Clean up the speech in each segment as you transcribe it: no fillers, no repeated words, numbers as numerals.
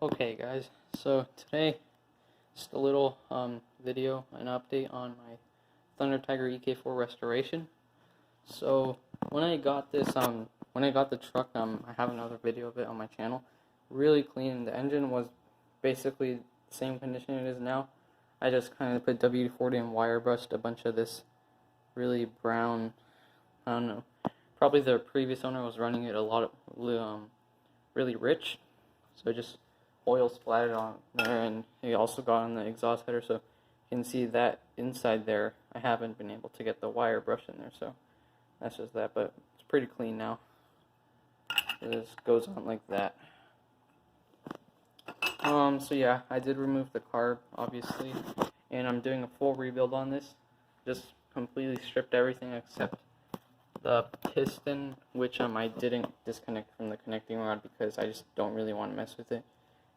Okay guys, so today just a little video, an update on my Tiger EK4 restoration. So when I got this, when I got the truck, I have another video of it on my channel. Really clean. The engine was basically the same condition it is now. I just kind of put WD-40 and wire brushed a bunch of this really brown, I don't know, probably the previous owner was running it a lot of really rich, so just oil splattered on there, and he also got on the exhaust header, so you can see that inside there I haven't been able to get the wire brush in there, so that's just that, but it's pretty clean now. This goes on like that. So yeah, I did remove the carb, obviously, and I'm doing a full rebuild on this. Just completely stripped everything except the piston, which I didn't disconnect from the connecting rod because I just don't really want to mess with it.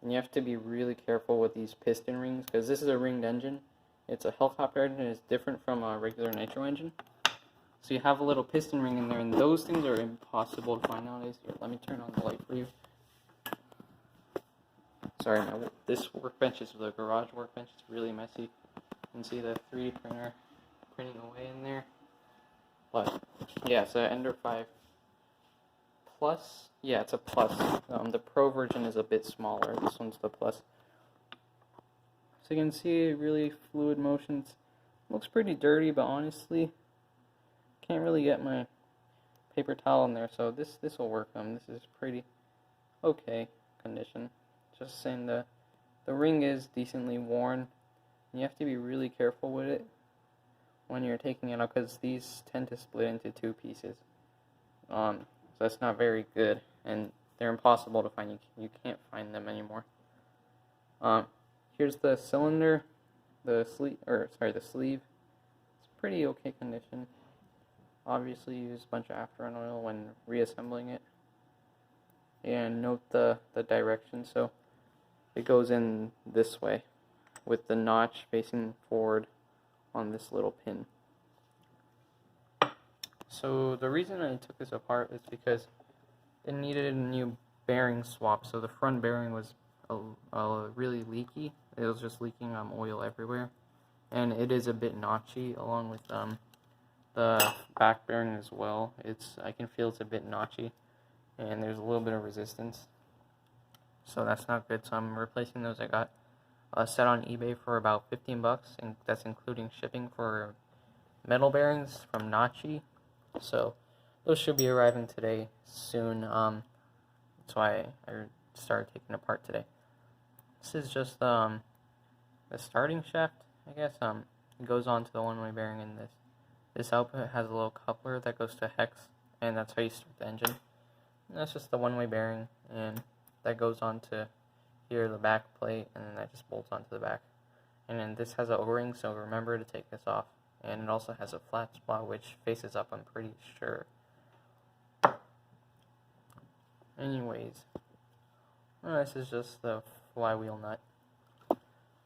And you have to be really careful with these piston rings because this is a ringed engine. It's a helicopter engine. It's different from a regular nitro engine. So you have a little piston ring in there, and those things are impossible to find nowadays. Here, let me turn on the light for you. Sorry, this workbench is the garage workbench. It's really messy. You can see the 3D printer printing away in there. But yeah, it's an Ender 5 Plus. Yeah, it's a Plus. The Pro version is a bit smaller. This one's the Plus. So you can see really fluid motions. Looks pretty dirty, but honestly, can't really get my paper towel in there. So this will work. This is pretty okay condition. Just saying the ring is decently worn. You have to be really careful with it when you're taking it out because these tend to split into two pieces. So that's not very good, and they're impossible to find. You can't find them anymore. Here's the cylinder, the sleeve. It's pretty okay condition. Obviously, use a bunch of afterburn oil when reassembling it. And note the direction. So it goes in this way, with the notch facing forward on this little pin. So the reason I took this apart is because it needed a new bearing swap. So the front bearing was really leaky. It was just leaking oil everywhere, and it is a bit notchy, along with the back bearing as well. I can feel it's a bit notchy, and there's a little bit of resistance. So that's not good. So I'm replacing those. I got a set on eBay for about 15 bucks, and that's including shipping for metal bearings from Nachi. So those should be arriving today soon. That's why I started taking it apart today. This is just the starting shaft, I guess. It goes on to the one-way bearing in this. This output has a little coupler that goes to hex, and that's how you start the engine. And that's just the one-way bearing, and that goes on to here, the back plate, and then that just bolts onto the back. And then this has an O-ring, so remember to take this off. And it also has a flat spot which faces up, I'm pretty sure. Anyways, this is just the flywheel nut.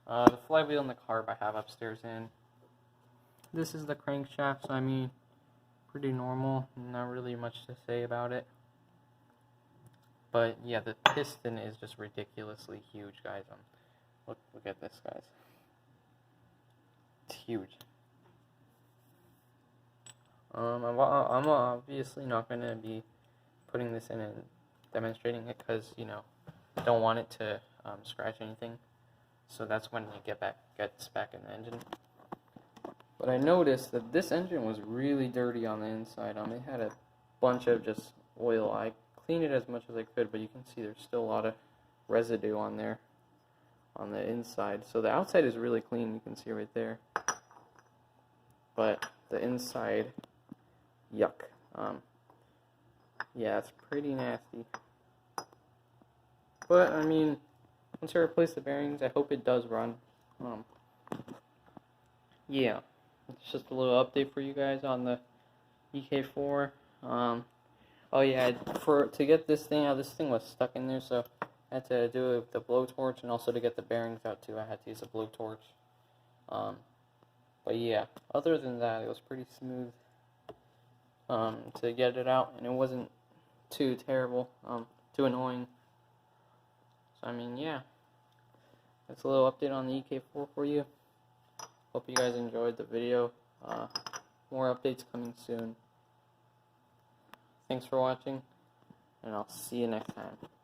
The flywheel and the carb I have upstairs in. This is the crankshaft, so I mean, pretty normal, not really much to say about it. But yeah, the piston is just ridiculously huge, guys. Look at this, guys. It's huge. I'm obviously not going to be putting this in and demonstrating it because, I don't want it to scratch anything. So that's when it gets back in the engine. But I noticed that this engine was really dirty on the inside. It had a bunch of just oil. I cleaned it as much as I could, but you can see there's still a lot of residue on there on the inside. So the outside is really clean, you can see right there. But the inside, yuck. Yeah, it's pretty nasty. But I mean, once I replace the bearings, I hope it does run. Yeah, it's just a little update for you guys on the EK4. Oh yeah, to get this thing out, this thing was stuck in there, so I had to do it with the blowtorch, and also to get the bearings out too, I had to use a blowtorch. But yeah, other than that, it was pretty smooth to get it out, and it wasn't too terrible, too annoying. So I mean, yeah, that's a little update on the EK4 for you. Hope you guys enjoyed the video. More updates coming soon. Thanks for watching, and I'll see you next time.